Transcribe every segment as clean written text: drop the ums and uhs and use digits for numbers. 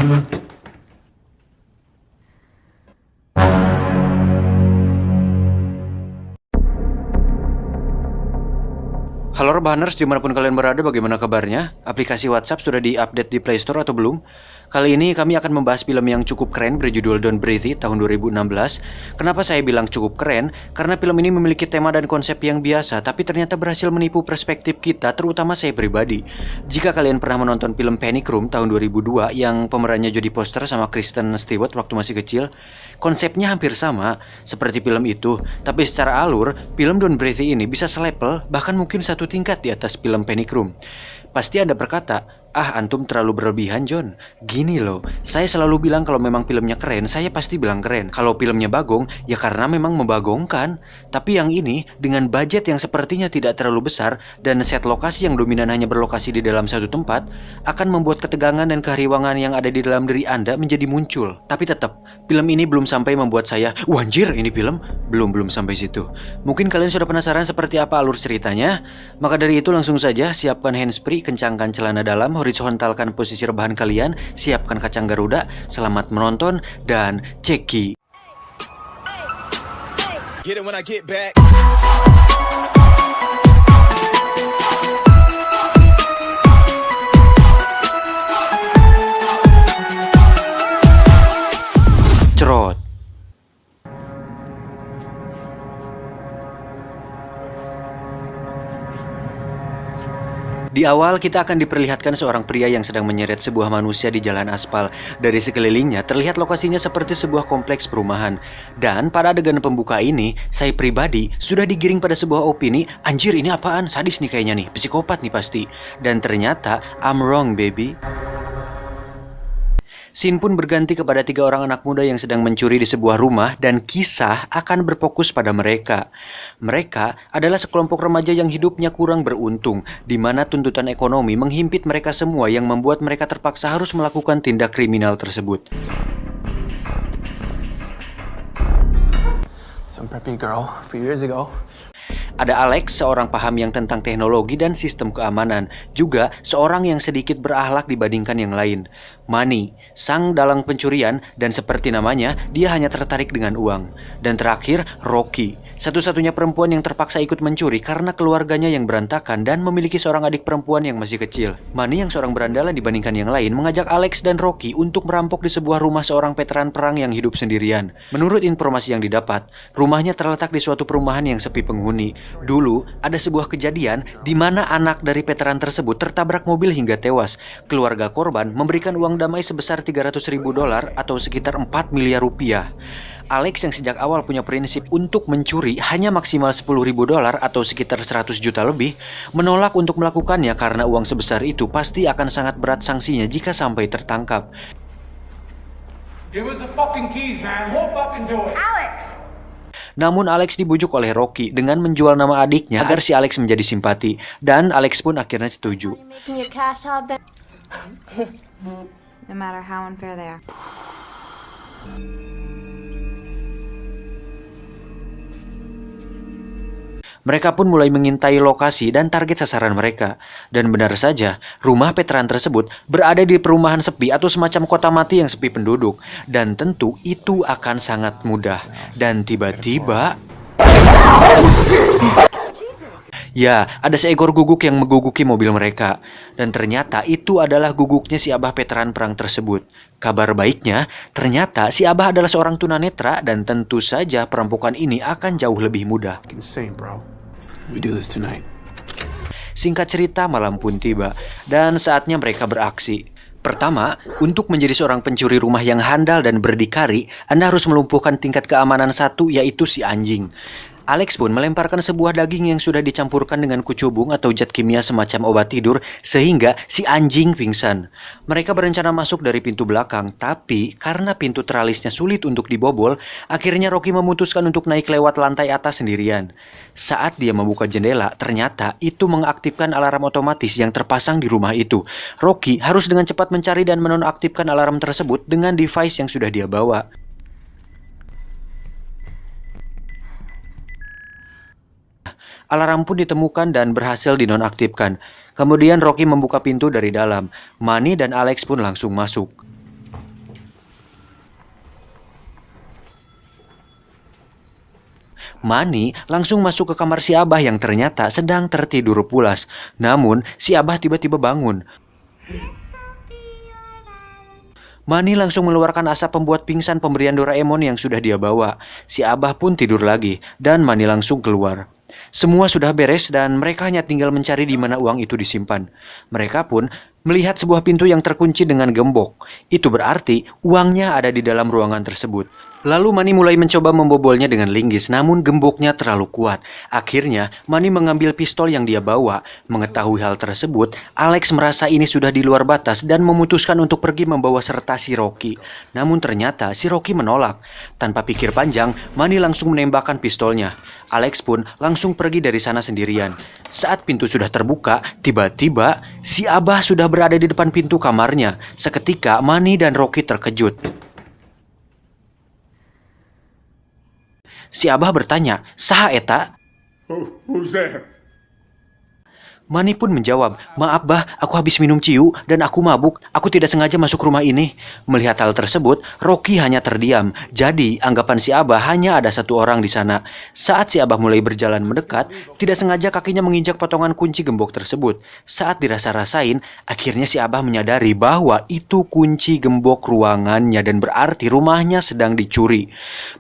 Halo Rebahaners, dimanapun kalian berada, bagaimana kabarnya? Aplikasi WhatsApp sudah di-update di Play Store atau belum? Kali ini kami akan membahas film yang cukup keren berjudul Don't Breathe It tahun 2016. Kenapa saya bilang cukup keren? Karena film ini memiliki tema dan konsep yang biasa, tapi ternyata berhasil menipu perspektif kita, terutama saya pribadi. Jika kalian pernah menonton film Panic Room tahun 2002 yang pemerannya Jodie Foster sama Kristen Stewart waktu masih kecil, konsepnya hampir sama seperti film itu, tapi secara alur, film Don't Breathe It ini bisa selevel, bahkan mungkin satu tingkat di atas film Panic Room. Pasti Anda berkata, antum terlalu berlebihan John. Gini loh, saya selalu bilang kalau memang filmnya keren, saya pasti bilang keren. Kalau filmnya bagong, ya karena memang membagongkan. Tapi yang ini, dengan budget yang sepertinya tidak terlalu besar, dan set lokasi yang dominan hanya berlokasi di dalam satu tempat, akan membuat ketegangan dan kehariwangan yang ada di dalam diri Anda menjadi muncul. Tapi tetap, film ini belum sampai membuat saya, anjir ini film. Belum sampai situ. Mungkin kalian sudah penasaran seperti apa alur ceritanya? Maka dari itu langsung saja, siapkan handsfree, kencangkan celana dalam, horizontalkan posisi rebahan kalian, siapkan kacang Garuda, selamat menonton, dan ceki. Cerot. Di awal kita akan diperlihatkan seorang pria yang sedang menyeret sebuah manusia di jalan aspal. Dari sekelilingnya terlihat lokasinya seperti sebuah kompleks perumahan. Dan pada adegan pembuka ini, saya pribadi sudah digiring pada sebuah opini, anjir ini apaan? Sadis nih kayaknya nih, psikopat nih pasti. Dan ternyata, I'm wrong baby. Scene pun berganti kepada 3 orang anak muda yang sedang mencuri di sebuah rumah dan kisah akan berfokus pada mereka. Mereka adalah sekelompok remaja yang hidupnya kurang beruntung, di mana tuntutan ekonomi menghimpit mereka semua yang membuat mereka terpaksa harus melakukan tindak kriminal tersebut. Some preppy girl a few years ago. Ada Alex, seorang paham yang tentang teknologi dan sistem keamanan. Juga seorang yang sedikit berakhlak dibandingkan yang lain. Manny, sang dalang pencurian, dan seperti namanya, dia hanya tertarik dengan uang. Dan terakhir, Rocky, satu-satunya perempuan yang terpaksa ikut mencuri karena keluarganya yang berantakan dan memiliki seorang adik perempuan yang masih kecil. Manny yang seorang berandalan dibandingkan yang lain mengajak Alex dan Rocky untuk merampok di sebuah rumah seorang veteran perang yang hidup sendirian. Menurut informasi yang didapat, rumahnya terletak di suatu perumahan yang sepi penghuni. Dulu, ada sebuah kejadian di mana anak dari veteran tersebut tertabrak mobil hingga tewas. Keluarga korban memberikan uang damai sebesar $300.000 atau sekitar 4 miliar rupiah. Alex yang sejak awal punya prinsip untuk mencuri hanya maksimal $10.000 atau sekitar 100 juta lebih, menolak untuk melakukannya karena uang sebesar itu pasti akan sangat berat sanksinya jika sampai tertangkap. Give us the fucking keys, man. We'll fucking do it. Alex! Namun Alex dibujuk oleh Rocky dengan menjual nama adiknya agar si Alex menjadi simpati. Dan Alex pun akhirnya setuju. No matter how unfair they are. Mereka pun mulai mengintai lokasi dan target sasaran mereka. Dan benar saja, rumah veteran tersebut berada di perumahan sepi atau semacam kota mati yang sepi penduduk. Dan tentu itu akan sangat mudah. Dan tiba-tiba... ya, ada seekor guguk yang mengguguki mobil mereka. Dan ternyata itu adalah guguknya si abah veteran perang tersebut. Kabar baiknya, ternyata si abah adalah seorang tunanetra dan tentu saja perampokan ini akan jauh lebih mudah. Insane, bro. We do this tonight. Singkat cerita, malam pun tiba dan saatnya mereka beraksi. Pertama, untuk menjadi seorang pencuri rumah yang handal dan berdikari, Anda harus melumpuhkan tingkat keamanan 1, yaitu si anjing. Alex pun melemparkan sebuah daging yang sudah dicampurkan dengan kucubung atau zat kimia semacam obat tidur sehingga si anjing pingsan. Mereka berencana masuk dari pintu belakang, tapi karena pintu tralisnya sulit untuk dibobol, akhirnya Rocky memutuskan untuk naik lewat lantai atas sendirian. Saat dia membuka jendela, ternyata itu mengaktifkan alarm otomatis yang terpasang di rumah itu. Rocky harus dengan cepat mencari dan menonaktifkan alarm tersebut dengan device yang sudah dia bawa. Alarm pun ditemukan dan berhasil dinonaktifkan. Kemudian Rocky membuka pintu dari dalam. Manny dan Alex pun langsung masuk. Manny langsung masuk ke kamar si Abah yang ternyata sedang tertidur pulas. Namun, si Abah tiba-tiba bangun. Manny langsung mengeluarkan asap pembuat pingsan pemberian Doraemon yang sudah dia bawa. Si Abah pun tidur lagi, dan Manny langsung keluar. Semua sudah beres dan mereka hanya tinggal mencari di mana uang itu disimpan. Mereka pun melihat sebuah pintu yang terkunci dengan gembok. Itu berarti uangnya ada di dalam ruangan tersebut. Lalu Manny mulai mencoba membobolnya dengan linggis, namun gemboknya terlalu kuat. Akhirnya, Manny mengambil pistol yang dia bawa. Mengetahui hal tersebut, Alex merasa ini sudah di luar batas dan memutuskan untuk pergi membawa serta si Rocky. Namun ternyata si Rocky menolak. Tanpa pikir panjang, Manny langsung menembakkan pistolnya. Alex pun langsung pergi dari sana sendirian. Saat pintu sudah terbuka, tiba-tiba si Abah sudah berada di depan pintu kamarnya. Seketika, Manny dan Rocky terkejut. Si Abah bertanya, "Saha eta?" Who's there? Manny pun menjawab, "Maaf bah, aku habis minum ciu dan aku mabuk. Aku tidak sengaja masuk rumah ini." Melihat hal tersebut, Rocky hanya terdiam. Jadi, anggapan si Abah hanya ada satu orang di sana. Saat si Abah mulai berjalan mendekat, tidak sengaja kakinya menginjak potongan kunci gembok tersebut. Saat dirasa-rasain, akhirnya si Abah menyadari bahwa itu kunci gembok ruangannya dan berarti rumahnya sedang dicuri.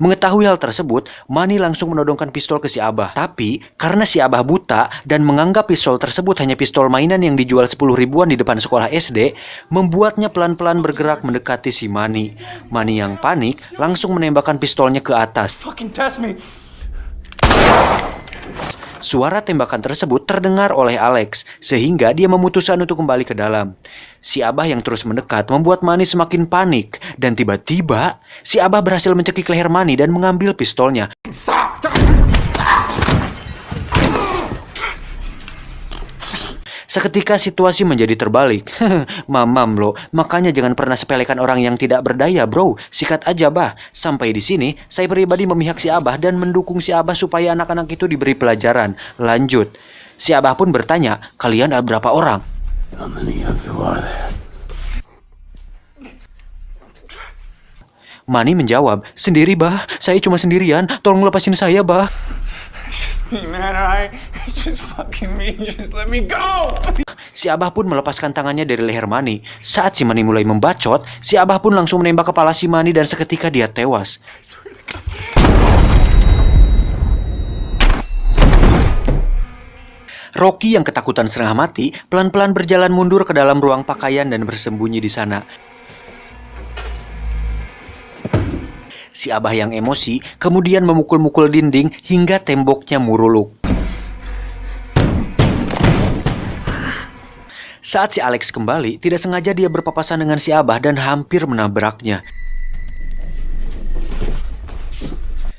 Mengetahui hal tersebut, Manny langsung menodongkan pistol ke si Abah. Tapi, karena si Abah buta dan menganggap pistol tersebut hanya pistol mainan yang dijual 10 ribuan di depan sekolah SD, membuatnya pelan-pelan bergerak mendekati si Manny. Manny yang panik langsung menembakkan pistolnya ke atas. Fucking test me. Suara tembakan tersebut terdengar oleh Alex, sehingga dia memutuskan untuk kembali ke dalam. Si Abah yang terus mendekat membuat Manny semakin panik, dan tiba-tiba si Abah berhasil mencekik leher Manny dan mengambil pistolnya. Seketika situasi menjadi terbalik. Mamam lo, makanya jangan pernah sepelekan orang yang tidak berdaya, bro. Sikat aja, bah. Sampai di sini, saya pribadi memihak si Abah dan mendukung si Abah supaya anak-anak itu diberi pelajaran. Lanjut. Si Abah pun bertanya, "Kalian ada berapa orang?" How many of you are there? Manny menjawab, "Sendiri, bah. Saya cuma sendirian. Tolong lepasin saya, bah." Me, man, alright? It's just fucking me. Just let me go. Si Abah pun melepaskan tangannya dari leher Manny. Saat si Manny mulai membacot, si Abah pun langsung menembak kepala si Manny dan seketika dia tewas. Rocky yang ketakutan setengah mati, pelan-pelan berjalan mundur ke dalam ruang pakaian dan bersembunyi di sana. Si Abah yang emosi kemudian memukul-mukul dinding hingga temboknya muruluk. Saat si Alex kembali, tidak sengaja dia berpapasan dengan si Abah dan hampir menabraknya.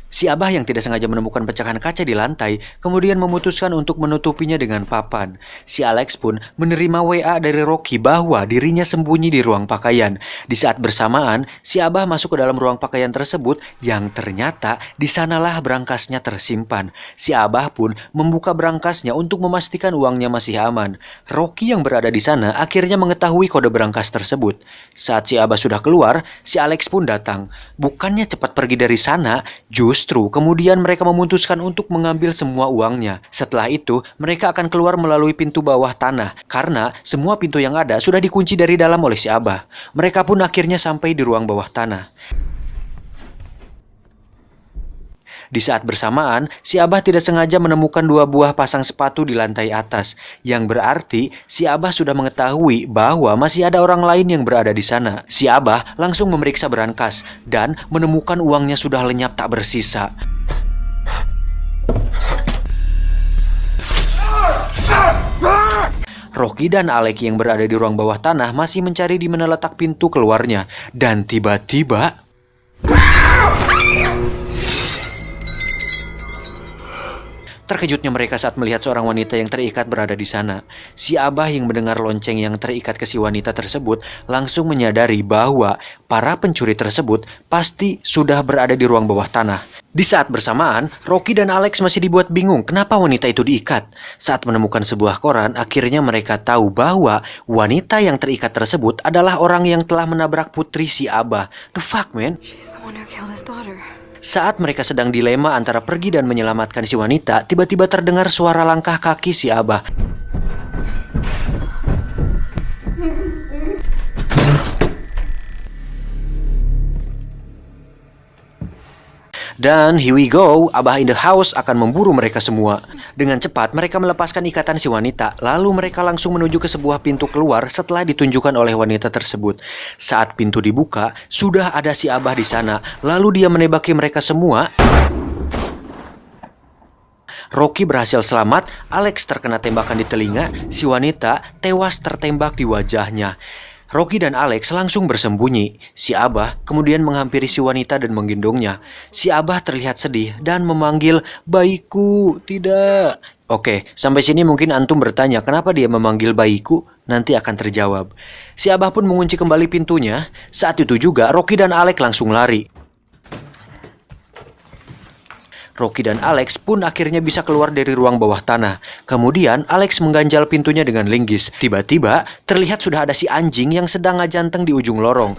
Si Abah yang tidak sengaja menemukan pecahan kaca di lantai, kemudian memutuskan untuk menutupinya dengan papan. Si Alex pun menerima WA dari Rocky bahwa dirinya sembunyi di ruang pakaian. Di saat bersamaan, si Abah masuk ke dalam ruang pakaian tersebut yang ternyata di sanalah berangkasnya tersimpan. Si Abah pun membuka berangkasnya untuk memastikan uangnya masih aman. Rocky yang berada di sana akhirnya mengetahui kode berangkas tersebut. Saat si Abah sudah keluar, si Alex pun datang. Bukannya cepat pergi dari sana, justru kemudian mereka memutuskan untuk mengambil semua uangnya. Setelah itu, mereka akan keluar melalui pintu bawah tanah karena semua pintu yang ada sudah dikunci dari dalam oleh si Abah. Mereka pun akhirnya sampai di ruang bawah tanah. Di saat bersamaan, si Abah tidak sengaja menemukan 2 buah pasang sepatu di lantai atas, yang berarti si Abah sudah mengetahui bahwa masih ada orang lain yang berada di sana. Si Abah langsung memeriksa berangkas dan menemukan uangnya sudah lenyap tak bersisa. Rocky dan Alec yang berada di ruang bawah tanah masih mencari di mana letak pintu keluarnya, dan tiba-tiba terkejutnya mereka saat melihat seorang wanita yang terikat berada di sana. Si Abah yang mendengar lonceng yang terikat ke si wanita tersebut langsung menyadari bahwa para pencuri tersebut pasti sudah berada di ruang bawah tanah. Di saat bersamaan, Rocky dan Alex masih dibuat bingung kenapa wanita itu diikat. Saat menemukan sebuah koran, akhirnya mereka tahu bahwa wanita yang terikat tersebut adalah orang yang telah menabrak putri si Abah. The fuck, man? She's the one who killed his daughter. Saat mereka sedang dilema antara pergi dan menyelamatkan si wanita, tiba-tiba terdengar suara langkah kaki si Abah. Dan here we go, Abah in the house akan memburu mereka semua. Dengan cepat mereka melepaskan ikatan si wanita, lalu mereka langsung menuju ke sebuah pintu keluar setelah ditunjukkan oleh wanita tersebut. Saat pintu dibuka, sudah ada si Abah di sana, lalu dia menembaki mereka semua. Rocky berhasil selamat, Alex terkena tembakan di telinga, si wanita tewas tertembak di wajahnya. Rocky dan Alex langsung bersembunyi. Si Abah kemudian menghampiri si wanita dan menggendongnya. Si Abah terlihat sedih dan memanggil, "Bayiku, tidak." Oke, sampai sini mungkin antum bertanya, kenapa dia memanggil bayiku? Nanti akan terjawab. Si Abah pun mengunci kembali pintunya. Saat itu juga Rocky dan Alex langsung lari. Rocky dan Alex pun akhirnya bisa keluar dari ruang bawah tanah. Kemudian Alex mengganjal pintunya dengan linggis. Tiba-tiba terlihat sudah ada si anjing yang sedang ngajanteng di ujung lorong.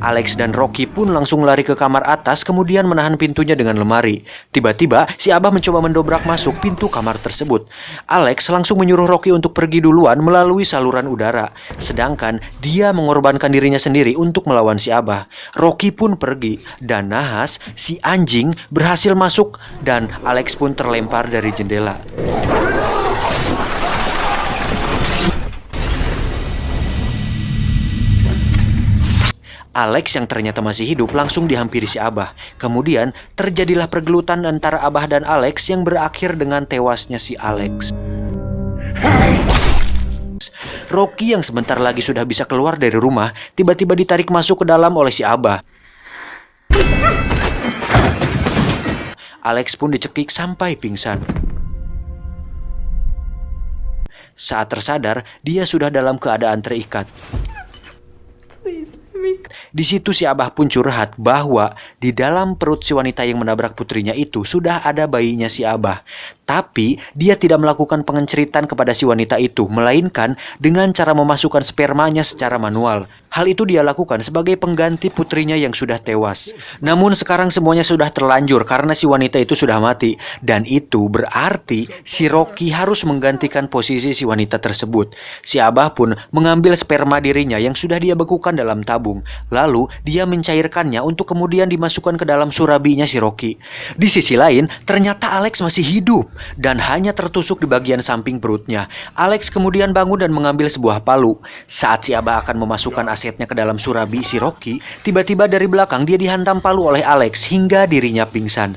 Alex dan Rocky pun langsung lari ke kamar atas, kemudian menahan pintunya dengan lemari. Tiba-tiba si Abah mencoba mendobrak masuk pintu kamar tersebut. Alex langsung menyuruh Rocky untuk pergi duluan melalui saluran udara, sedangkan dia mengorbankan dirinya sendiri untuk melawan si Abah. Rocky pun pergi, dan nahas si anjing berhasil masuk dan Alex pun terlempar dari jendela. Alex yang ternyata masih hidup langsung dihampiri si Abah. Kemudian terjadilah pergelutan antara Abah dan Alex yang berakhir dengan tewasnya si Alex. Rocky yang sebentar lagi sudah bisa keluar dari rumah, tiba-tiba ditarik masuk ke dalam oleh si Abah. Alex pun dicekik sampai pingsan. Saat tersadar, dia sudah dalam keadaan terikat. Di situ si Abah pun curhat bahwa di dalam perut si wanita yang menabrak putrinya itu sudah ada bayinya si Abah. Tapi dia tidak melakukan pengenceritan kepada si wanita itu, melainkan dengan cara memasukkan spermanya secara manual. Hal itu dia lakukan sebagai pengganti putrinya yang sudah tewas. Namun sekarang semuanya sudah terlanjur karena si wanita itu sudah mati. Dan itu berarti si Rocky harus menggantikan posisi si wanita tersebut. Si Abah pun mengambil sperma dirinya yang sudah dia bekukan dalam tabung. Lalu dia mencairkannya untuk kemudian dimasukkan ke dalam surabinya si Rocky. Di sisi lain, ternyata Alex masih hidup dan hanya tertusuk di bagian samping perutnya. Alex kemudian bangun dan mengambil sebuah palu. Saat si Abah akan memasukkan asetnya ke dalam surabi si Rocky, tiba-tiba dari belakang dia dihantam palu oleh Alex hingga dirinya pingsan.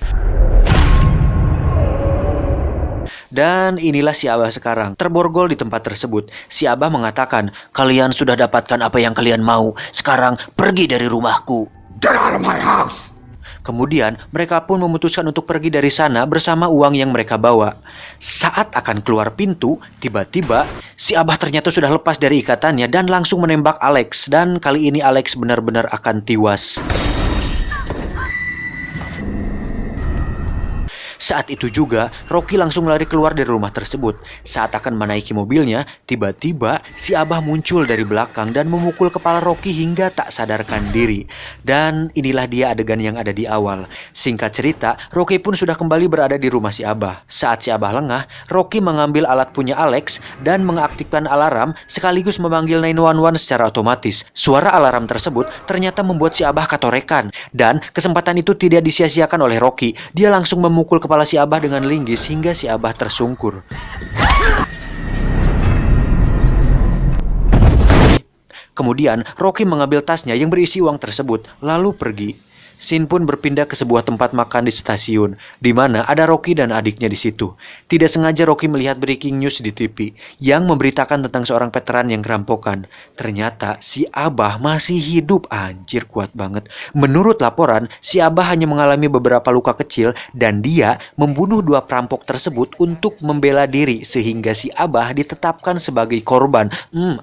Dan inilah si Abah sekarang, terborgol di tempat tersebut. Si Abah mengatakan, "Kalian sudah dapatkan apa yang kalian mau. Sekarang pergi dari rumahku." Get out of my house! Kemudian mereka pun memutuskan untuk pergi dari sana bersama uang yang mereka bawa. Saat akan keluar pintu, tiba-tiba si Abah ternyata sudah lepas dari ikatannya dan langsung menembak Alex. Dan kali ini Alex benar-benar akan tewas. Saat itu juga, Rocky langsung lari keluar dari rumah tersebut. Saat akan menaiki mobilnya, tiba-tiba si Abah muncul dari belakang dan memukul kepala Rocky hingga tak sadarkan diri. Dan inilah dia adegan yang ada di awal. Singkat cerita, Rocky pun sudah kembali berada di rumah si Abah. Saat si Abah lengah, Rocky mengambil alat punya Alex dan mengaktifkan alarm sekaligus memanggil 911 secara otomatis. Suara alarm tersebut ternyata membuat si Abah katorekan. Dan kesempatan itu tidak disia-siakan oleh Rocky. Dia langsung memukul kepala si Abah dengan linggis hingga si Abah tersungkur. Kemudian Rocky mengambil tasnya yang berisi uang tersebut lalu pergi. Scene pun berpindah ke sebuah tempat makan di stasiun, di mana ada Rocky dan adiknya di situ. Tidak sengaja Rocky melihat breaking news di TV yang memberitakan tentang seorang veteran yang kerampokan. Ternyata si Abah masih hidup, anjir kuat banget. Menurut laporan, si Abah hanya mengalami beberapa luka kecil dan dia membunuh 2 perampok tersebut untuk membela diri sehingga si Abah ditetapkan sebagai korban.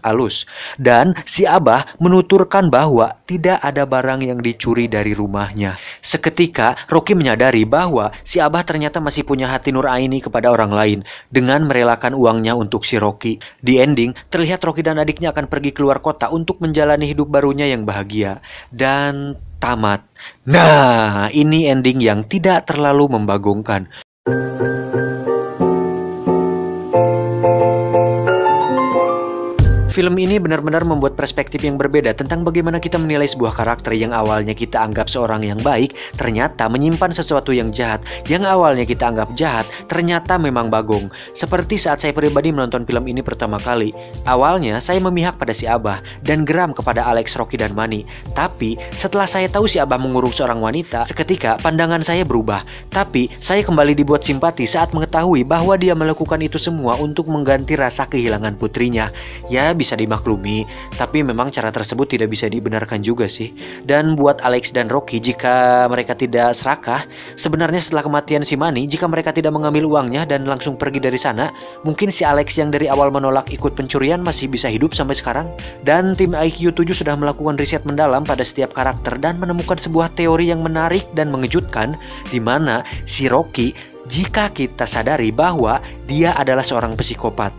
Halus. Dan si Abah menuturkan bahwa tidak ada barang yang dicuri dari rumah. rumahnya. Seketika, Rocky menyadari bahwa si Abah ternyata masih punya hati nuraini kepada orang lain dengan merelakan uangnya untuk si Rocky. Di ending, terlihat Rocky dan adiknya akan pergi keluar kota untuk menjalani hidup barunya yang bahagia. Dan tamat. Nah, ini ending yang tidak terlalu membagongkan. Film ini benar-benar membuat perspektif yang berbeda tentang bagaimana kita menilai sebuah karakter yang awalnya kita anggap seorang yang baik, ternyata menyimpan sesuatu yang jahat. Yang awalnya kita anggap jahat, ternyata memang bagong. Seperti saat saya pribadi menonton film ini pertama kali. Awalnya saya memihak pada si Abah dan geram kepada Alex, Rocky, dan Manny. Tapi setelah saya tahu si Abah mengurung seorang wanita, seketika pandangan saya berubah. Tapi saya kembali dibuat simpati saat mengetahui bahwa dia melakukan itu semua untuk mengganti rasa kehilangan putrinya. Ya, bisa dimaklumi, tapi memang cara tersebut tidak bisa dibenarkan juga sih. Dan buat Alex dan Rocky, jika mereka tidak serakah, sebenarnya setelah kematian si Manny, jika mereka tidak mengambil uangnya dan langsung pergi dari sana, mungkin si Alex yang dari awal menolak ikut pencurian masih bisa hidup sampai sekarang. Dan tim IQ 7 sudah melakukan riset mendalam pada setiap karakter dan menemukan sebuah teori yang menarik dan mengejutkan, di mana si Rocky, jika kita sadari bahwa dia adalah seorang psikopat.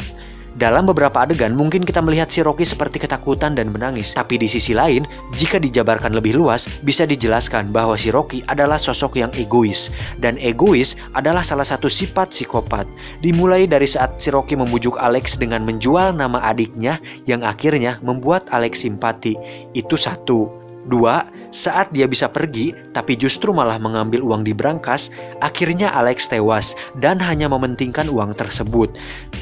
Dalam beberapa adegan mungkin kita melihat si Rocky seperti ketakutan dan menangis. Tapi di sisi lain, jika dijabarkan lebih luas, bisa dijelaskan bahwa si Rocky adalah sosok yang egois. Dan egois adalah salah satu sifat psikopat. Dimulai dari saat si Rocky membujuk Alex dengan menjual nama adiknya yang akhirnya membuat Alex simpati. Itu satu. Dua, saat dia bisa pergi tapi justru malah mengambil uang di brankas, akhirnya Alex tewas dan hanya mementingkan uang tersebut.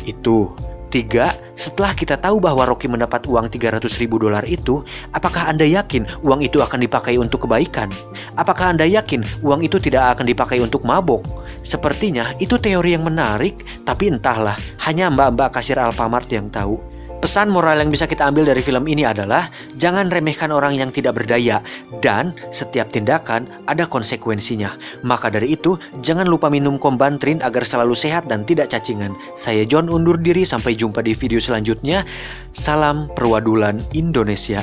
Itu. 3. Setelah kita tahu bahwa Rocky mendapat uang $300.000 itu, apakah Anda yakin uang itu akan dipakai untuk kebaikan? Apakah Anda yakin uang itu tidak akan dipakai untuk mabok? Sepertinya itu teori yang menarik, tapi entahlah, hanya mbak-mbak kasir Alfamart yang tahu. Pesan moral yang bisa kita ambil dari film ini adalah jangan remehkan orang yang tidak berdaya dan setiap tindakan ada konsekuensinya. Maka dari itu, jangan lupa minum Kombantrin agar selalu sehat dan tidak cacingan. Saya John undur diri, sampai jumpa di video selanjutnya. Salam perwadulan Indonesia.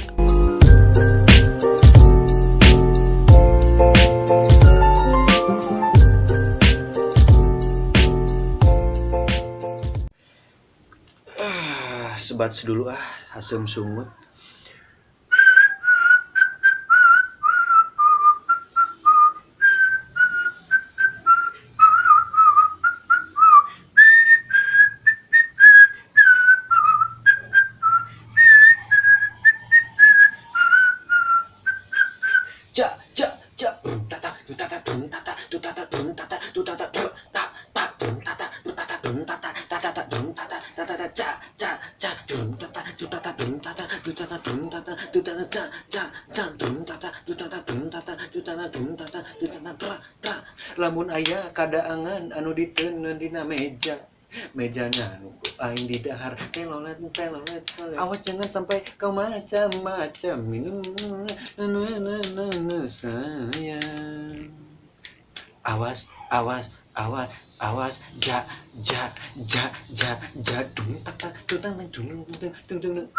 Sebat dulu asam sungut. Lamun aya kadaangan anu diteuneun dina mejana nuku aing di dahar telolet, awas jangan sampai kau macam-macam minum sayang. Awas ja dung tak dung dung dung dung dung.